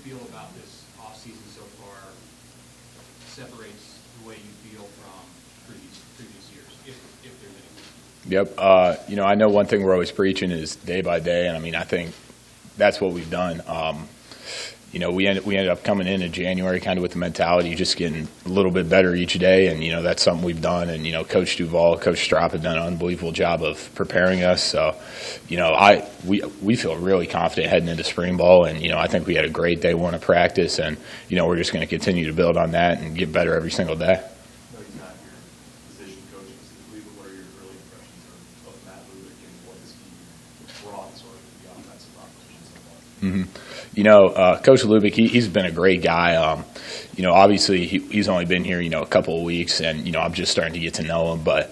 feel about this offseason so far separates the way you feel from previous years, if there's any? Yep. I know one thing we're always preaching is day by day, and I think that's what we've done. We ended up coming in January kind of with the mentality just getting a little bit better each day, and that's something we've done. And Coach Duval, Coach Strop have done an unbelievable job of preparing us. So, we feel really confident heading into spring ball, and I think we had a great day one of practice, and we're just going to continue to build on that and get better every single day. No, he's not your position coach specifically, but what are your early impressions of Matt Lubick and what has he brought sort of to the offensive proposition so far? Mm-hmm. Coach Lubick, he's been a great guy. Obviously he's only been here, a couple of weeks, and, I'm just starting to get to know him. But,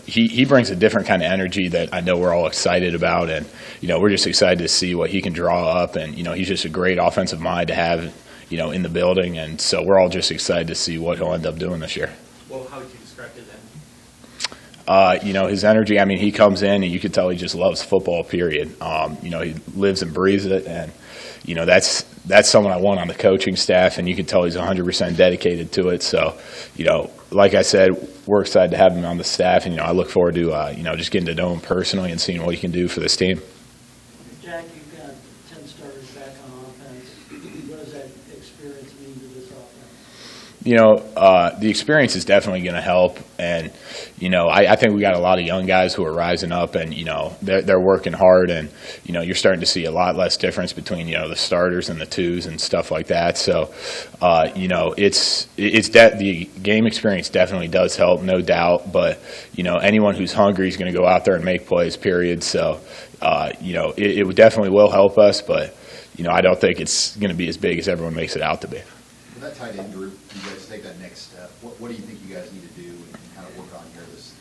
he brings a different kind of energy that I know we're all excited about. And, we're just excited to see what he can draw up. And, he's just a great offensive mind to have, in the building. And so we're all just excited to see what he'll end up doing this year. Well, how would you describe his energy? His energy, he comes in and you can tell he just loves football, period. He lives and breathes it, and, that's someone I want on the coaching staff, and you can tell he's 100% dedicated to it. So, like I said, we're excited to have him on the staff, and, I look forward to, just getting to know him personally and seeing what he can do for this team. Jack, you've got 10 starters back on offense. What does that experience mean to this offense? The experience is definitely going to help, and I think we got a lot of young guys who are rising up, and they're working hard, and you're starting to see a lot less difference between the starters and the twos and stuff like that. So the game experience definitely does help, no doubt. But anyone who's hungry is going to go out there and make plays. Period. So it definitely will help us, but I don't think it's going to be as big as everyone makes it out to be. For that tight end group, you guys take that next step. What do you think you guys need to do and kind of work on here this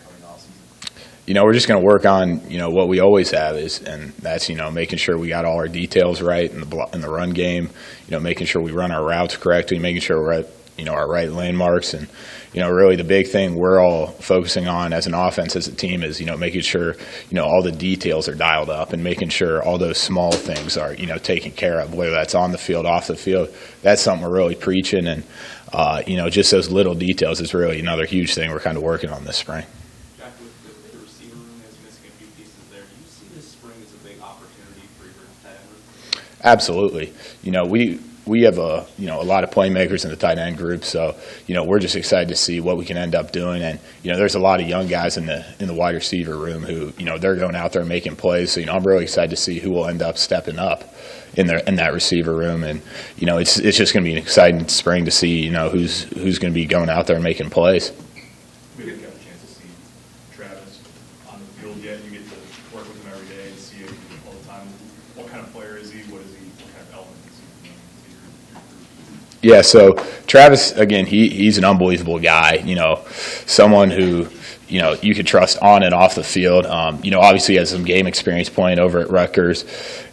coming offseason? We're just going to work on, what we always have and that's, making sure we got all our details right in the run game, making sure we run our routes correctly, making sure we're at, our right landmarks. And, really the big thing we're all focusing on as an offense, as a team is, making sure, all the details are dialed up and making sure all those small things are, taken care of, whether that's on the field, off the field. That's something we're really preaching. And, just those little details is really another huge thing we're kind of working on this spring. Jack, with the receiver room that's missing a few pieces there, do you see this spring as a big opportunity for your tight end room? Absolutely. We have a lot of playmakers in the tight end group, so we're just excited to see what we can end up doing. And there's a lot of young guys in the wide receiver room who they're going out there and making plays. So I'm really excited to see who will end up stepping up in that receiver room. And it's just going to be an exciting spring to see who's going to be going out there and making plays. We haven't got a chance to see Travis on the field yet. You get to work with him every day and see him all the time. What kind of player is he? What is he? What kind of element is he? Yeah, so Travis, again, he's an unbelievable guy, someone who, you could trust on and off the field. Obviously he has some game experience playing over at Rutgers,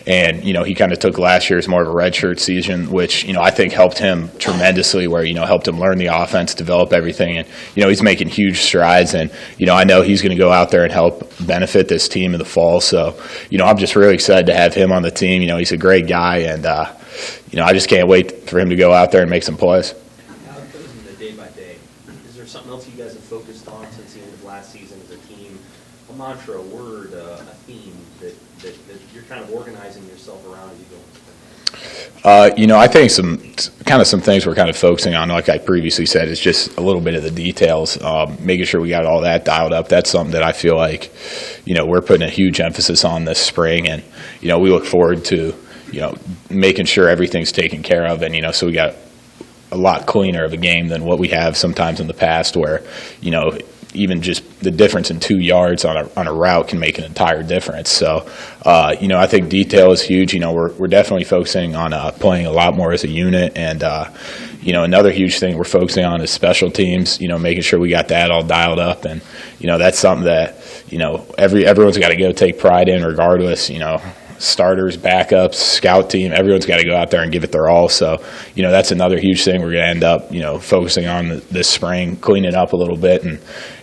and, he kind of took last year as more of a redshirt season, which, I think helped him tremendously, where, helped him learn the offense, develop everything, and, he's making huge strides, and, I know he's going to go out there and help benefit this team in the fall. So, I'm just really excited to have him on the team. He's a great guy, and, I just can't wait for him to go out there and make some plays. How it goes in the day by day. Is there something else you guys have focused on since the end of last season as a team? A mantra, a word, a theme that you're kind of organizing yourself around as you go into the I think some things we're kind of focusing on, like I previously said, is just a little bit of the details, making sure we got all that dialed up. That's something that I feel like, we're putting a huge emphasis on this spring, and, we look forward to, making sure everything's taken care of, and, so we got a lot cleaner of a game than what we have sometimes in the past, where, even just the difference in 2 yards on a route can make an entire difference. So, I think detail is huge. We're definitely focusing on playing a lot more as a unit, and another huge thing we're focusing on is special teams. Making sure we got that all dialed up, and that's something that everyone's got to go take pride in, regardless. Starters, backups, scout team, everyone's got to go out there and give it their all. So, that's another huge thing we're going to end up, focusing on this spring, cleaning up a little bit, and,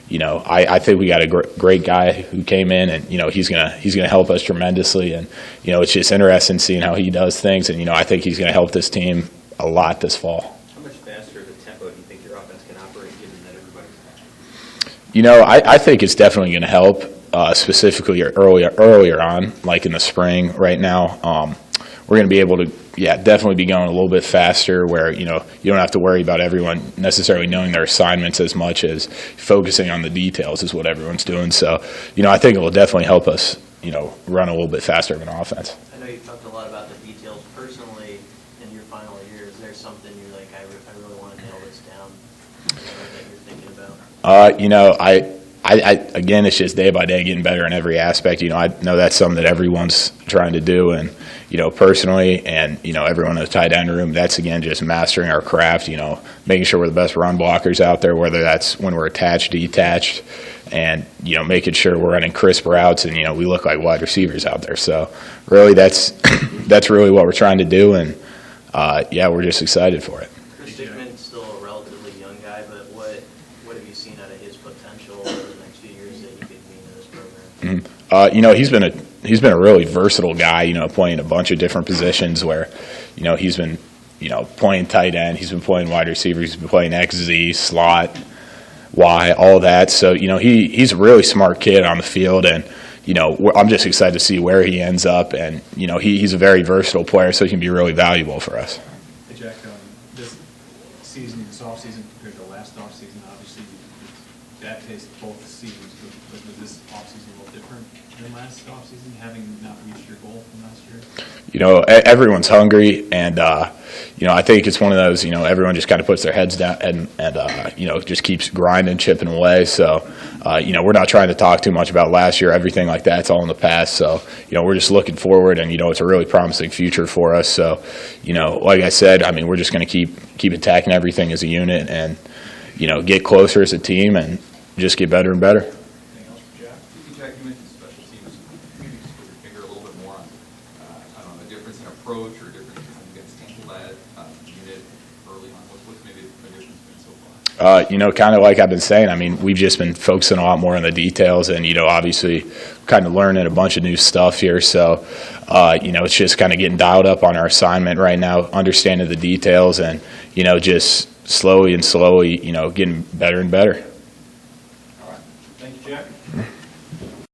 you know, I think we got a great guy who came in, and, you know, he's gonna help us tremendously. And, you know, it's just interesting seeing how he does things. And, you know, I think he's gonna help this team a lot this fall. How much faster of a tempo do you think your offense can operate, given that everybody's? You know, I think it's definitely going to help, specifically earlier on, like in the spring right now. We're going to be able to, definitely be going a little bit faster where, you know, you don't have to worry about everyone necessarily knowing their assignments as much as focusing on the details is what everyone's doing. So, you know, I think it will definitely help us, you know, run a little bit faster of an offense. I know you've talked a lot about the details. Personally, in your final year, is there something you're like, I really want to nail this down, that you're thinking about? You know, I again, it's just day by day getting better in every aspect. You know, I know that's something that everyone's trying to do, and, you know, personally, and, you know, everyone in the tight end room, that's, again, just mastering our craft, you know, making sure we're the best run blockers out there, whether that's when we're attached, detached, and, you know, making sure we're running crisp routes and, you know, we look like wide receivers out there. So really that's really what we're trying to do, and, we're just excited for it. Chris Dickman's still a relatively young guy, but what have you seen out of his potential over the next few years that you could be into this program? You know, he's been a really versatile guy, you know, playing a bunch of different positions where, you know, he's been, you know, playing tight end, he's been playing wide receiver, he's been playing XZ, slot, Y, all that. So, you know, he's a really smart kid on the field, and, you know, I'm just excited to see where he ends up. And, you know, he's a very versatile player, so he can be really valuable for us. Hey, Jack, this season, this offseason compared to last offseason, obviously, that pace both seasons, but was this offseason a little different than last offseason, having not reached your goal from last year? You know, everyone's hungry, and, you know, I think it's one of those, you know, everyone just kind of puts their heads down and you know, just keeps grinding, chipping away. So, you know, we're not trying to talk too much about last year. Everything like that's all in the past. So, you know, we're just looking forward, and, you know, it's a really promising future for us. So, you know, like I said, I mean, we're just going to keep attacking everything as a unit and, you know, get closer as a team and just get better and better. Anything else for Jack? Jack, you mentioned special teams. Maybe just put your finger a little bit more on, I don't know, a difference in approach or a difference in how you guys handle that unit early on. What's maybe the difference been so far? You know, kind of like I've been saying, I mean, we've just been focusing a lot more on the details, and, you know, obviously kind of learning a bunch of new stuff here. So, you know, it's just kind of getting dialed up on our assignment right now, understanding the details, and, you know, just slowly, you know, getting better and better.